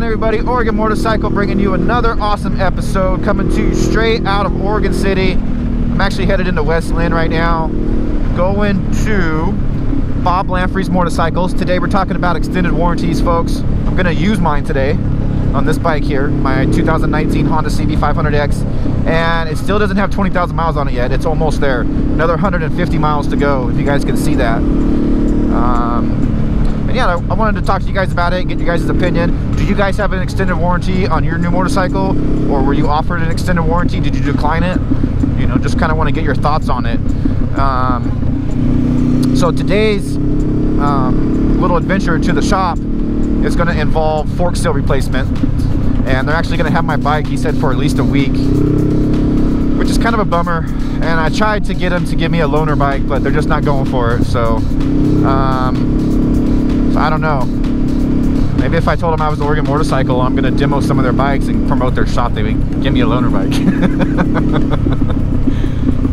on, everybody? Oregon Motorcycle bringing you another awesome episode, coming to you straight out of Oregon City. I'm actually headed into Westland right now, going to Bob Lamfrey's Motorcycles. Today we're talking about extended warranties, folks. I'm going to use mine today on this bike here, my 2019 Honda CB500X, and it still doesn't have 20,000 miles on it yet. It's almost there. Another 150 miles to go, if you guys can see that. And yeah, I wanted to talk to you guys about it and get you guys' opinion. Do you guys have an extended warranty on your new motorcycle, or were you offered an extended warranty? Did you decline it? You know, just kind of want to get your thoughts on it. So today's little adventure to the shop is going to involve fork seal replacement, and they're actually going to have my bike, he said, for at least a week, which is kind of a bummer. And I tried to get them to give me a loaner bike, but they're just not going for it. So I don't know. Maybe if I told them I was the Oregon Motorcycle, I'm going to demo some of their bikes and promote their shop, they would give me a loaner bike.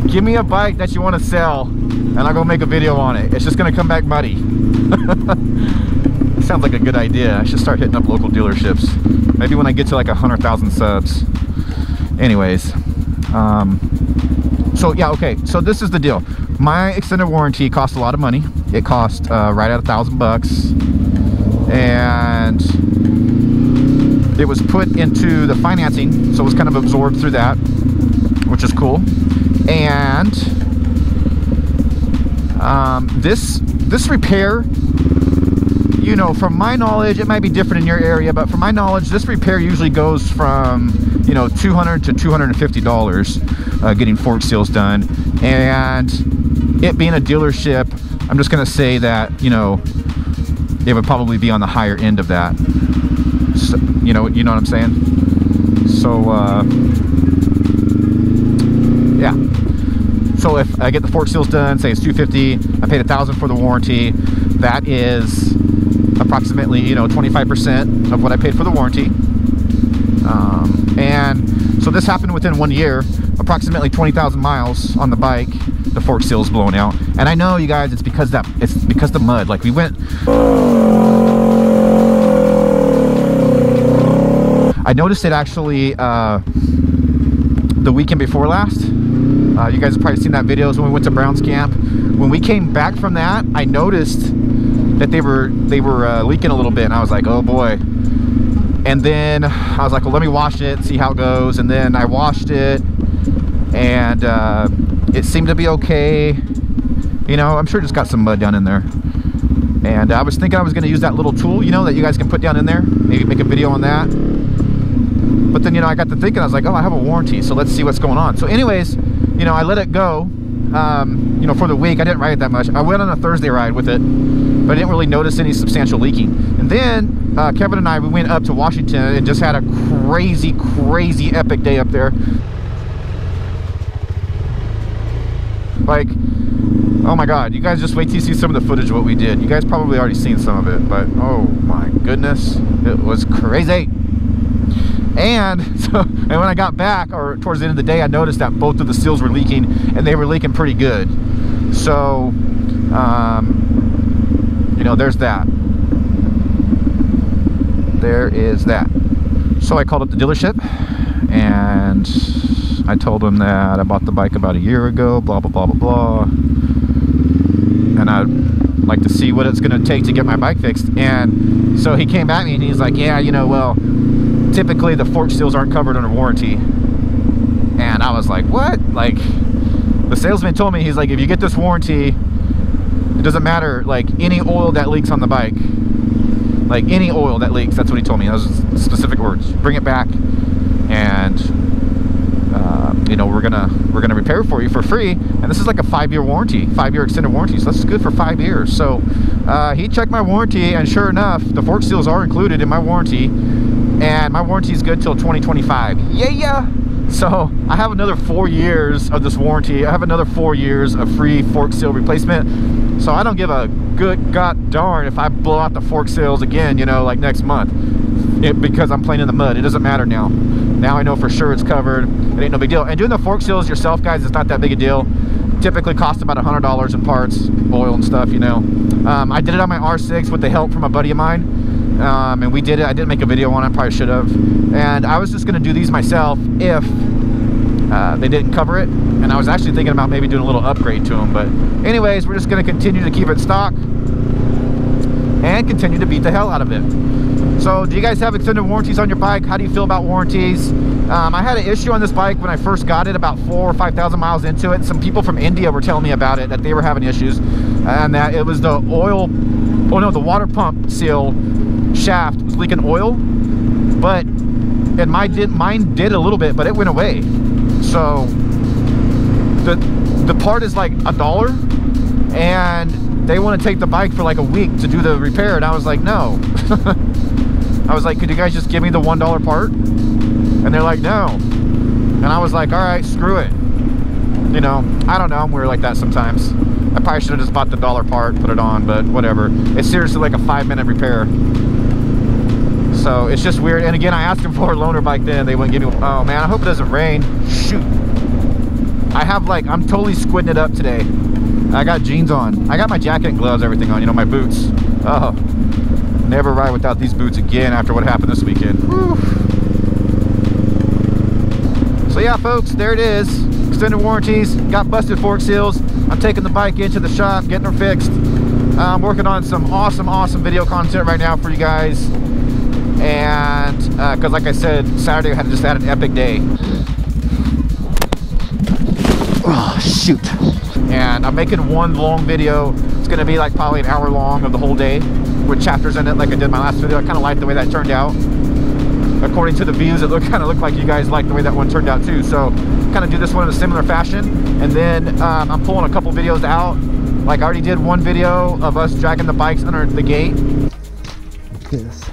Give me a bike that you want to sell, and I'll go make a video on it. It's just going to come back muddy. Sounds like a good idea. I should start hitting up local dealerships. Maybe when I get to like 100,000 subs. Anyways, so yeah, okay. So this is the deal. My extended warranty cost a lot of money. It cost right at $1,000, and it was put into the financing, so it was kind of absorbed through that, which is cool. And this repair, you know, from my knowledge, it might be different in your area, but from my knowledge, this repair usually goes from, you know, $200 to $250 getting fork seals done. And it being a dealership, I'm just gonna say that, you know, it would probably be on the higher end of that. So, you know what I'm saying? So yeah. So if I get the fork seals done, say it's $250, I paid $1,000 for the warranty. That is approximately, you know, 25% of what I paid for the warranty. And so this happened within 1 year, approximately 20,000 miles on the bike. The fork seal's blown out, and I know, you guys, it's because the mud. Like, we went, I noticed it actually the weekend before last. You guys have probably seen that video when we went to Brown's Camp. When we came back from that, I noticed that they were leaking a little bit, and I was like, oh boy. And then I was like, well, let me wash it and see how it goes. And then I washed it, and it seemed to be okay. You know, I'm sure it's got some mud down in there. And I was thinking I was going to use that little tool, you know, that you guys can put down in there. Maybe make a video on that. But then, you know, I got to thinking, I was like, oh, I have a warranty, so let's see what's going on. So anyways, you know, I let it go, you know, for the week. I didn't ride it that much. I went on a Thursday ride with it, but I didn't really notice any substantial leaking. And then Kevin and I, we went up to Washington and just had a crazy, crazy epic day up there. Like, oh my god, you guys just wait till you see some of the footage of what we did. You guys probably already seen some of it, but oh my goodness, it was crazy. And so, and when I got back, or towards the end of the day, I noticed that both of the seals were leaking, and they were leaking pretty good. So you know, there's that. There is that. So I called up the dealership, and I told them that I bought the bike about a year ago, blah, blah, blah, blah, blah. And I'd like to see what it's going to take to get my bike fixed. And so he came at me and he's like, yeah, you know, well, typically the fork seals aren't covered under warranty. And I was like, what? Like, the salesman told me, he's like, if you get this warranty, it doesn't matter, like, any oil that leaks on the bike. Like, any oil that leaks, that's what he told me. Those are specific words. Bring it back, and you know, we're gonna repair it for you for free. And this is like a 5-year warranty, 5-year extended warranty, so that's good for 5 years. So he checked my warranty, and sure enough, the fork seals are included in my warranty, and my warranty is good till 2025. Yeah. So I have another 4 years of this warranty. I have another 4 years of free fork seal replacement. So I don't give a good god darn if I blow out the fork seals again, you know, like next month, because I'm playing in the mud. It doesn't matter now. Now I know for sure it's covered. It ain't no big deal. And doing the fork seals yourself, guys, it's not that big a deal. Typically costs about $100 in parts, oil and stuff, you know. I did it on my R6 with the help from a buddy of mine. and we did it. I didn't make a video on it, probably should have. And I was just going to do these myself if they didn't cover it. And I was actually thinking about maybe doing a little upgrade to them. But anyways, we're just going to continue to keep it stock and continue to beat the hell out of it. So do you guys have extended warranties on your bike? How do you feel about warranties? I had an issue on this bike when I first got it, about 4,000 or 5,000 miles into it. Some people from India were telling me about it, that they were having issues, and that it was the oil, oh no, the water pump seal shaft was leaking oil. But and mine did a little bit, but it went away. So the part is like $1, and they want to take the bike for like a week to do the repair, and I was like, no. I was like, could you guys just give me the $1 part? And they're like, no. And I was like, all right, screw it. You know, I don't know, I'm weird like that sometimes. I probably should have just bought the $1 part, put it on, but whatever. It's seriously like a 5-minute repair. So it's just weird. And again, I asked them for a loaner bike then, they wouldn't give me. Oh man, I hope it doesn't rain. Shoot. I have like, I'm totally squidding it up today. I got jeans on. I got my jacket and gloves, everything on, you know, my boots. Oh, never ride without these boots again after what happened this weekend. Whew. So yeah, folks, there it is. Extended warranties, got busted fork seals. I'm taking the bike into the shop, getting her fixed. I'm working on some awesome video content right now for you guys. And because like I said, Saturday I just had an epic day. Oh shoot. And I'm making one long video. It's gonna be like probably an hour long of the whole day with chapters in it, like I did my last video. I kind of like the way that turned out. According to the views, it kind of looked like you guys liked the way that one turned out too. So kind of do this one in a similar fashion. And then I'm pulling a couple videos out. Like I already did one video of us dragging the bikes under the gate. This.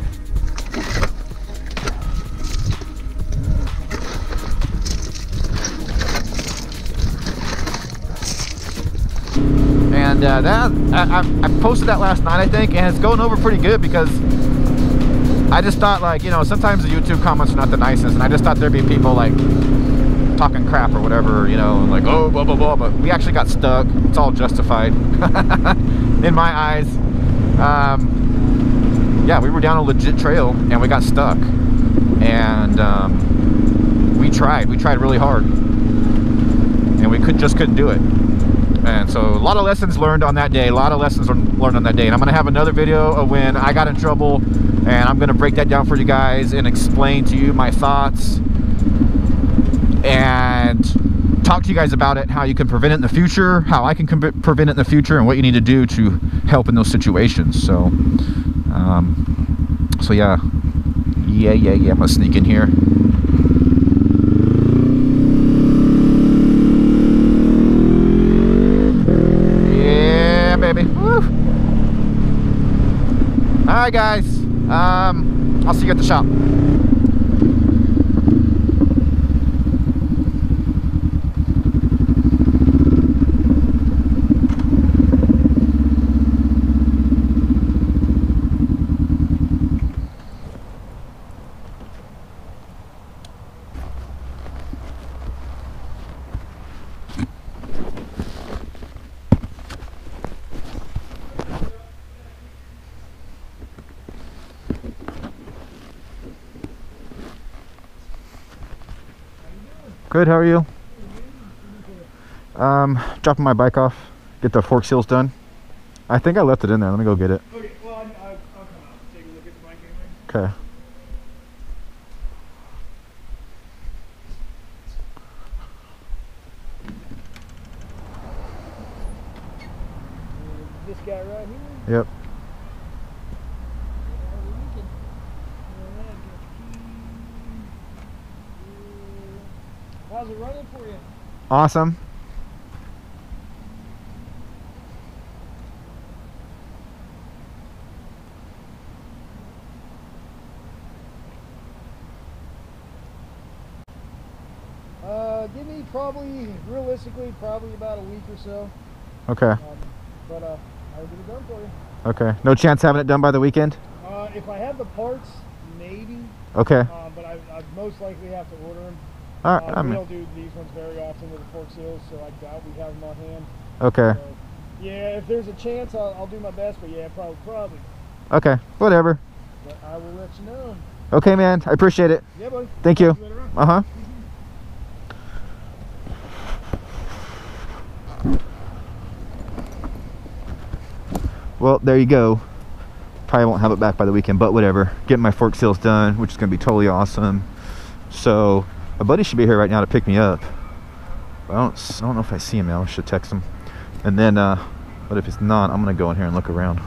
And I posted that last night, I think, and it's going over pretty good because I just thought, like, you know, sometimes the YouTube comments are not the nicest, and I just thought there'd be people like talking crap or whatever, you know, and like, oh, blah blah blah, but we actually got stuck. It's all justified in my eyes. Yeah, we were down a legit trail and we got stuck, and we tried really hard, and we just couldn't do it. And so a lot of lessons learned on that day, and I'm going to have another video of when I got in trouble, and I'm going to break that down for you guys and explain to you my thoughts and talk to you guys about it, how you can prevent it in the future, how I can prevent it in the future, and what you need to do to help in those situations. So so yeah, I'm gonna sneak in here. Baby. Woo. All right, guys. I'll see you at the shop. Good, how are you? Dropping my bike off, get the fork seals done. I think I left it in there. Let me go get it. Okay, well, I'll come out and take a look at the bike anyway. Okay. This guy right here? Yep. How's it running for you? Awesome. Give me realistically, probably about a week or so. Okay. But I'll get it done for you. Okay. No chance having it done by the weekend? If I have the parts, maybe. Okay. But I'd most likely have to order them. All right. We don't do these ones very often with the fork seals, so I doubt we have them on hand. Okay. So, yeah, if there's a chance, I'll do my best, but yeah, probably. Okay. Whatever. but I will let you know. Okay, man. I appreciate it. Yeah, buddy. Thank you. Later on. Uh-huh. Well, there you go. Probably won't have it back by the weekend, but whatever. Getting my fork seals done, which is going to be totally awesome. So, a buddy should be here right now to pick me up. I don't know if I see him now. I should text him. And then, but if it's not, I'm going to go in here and look around.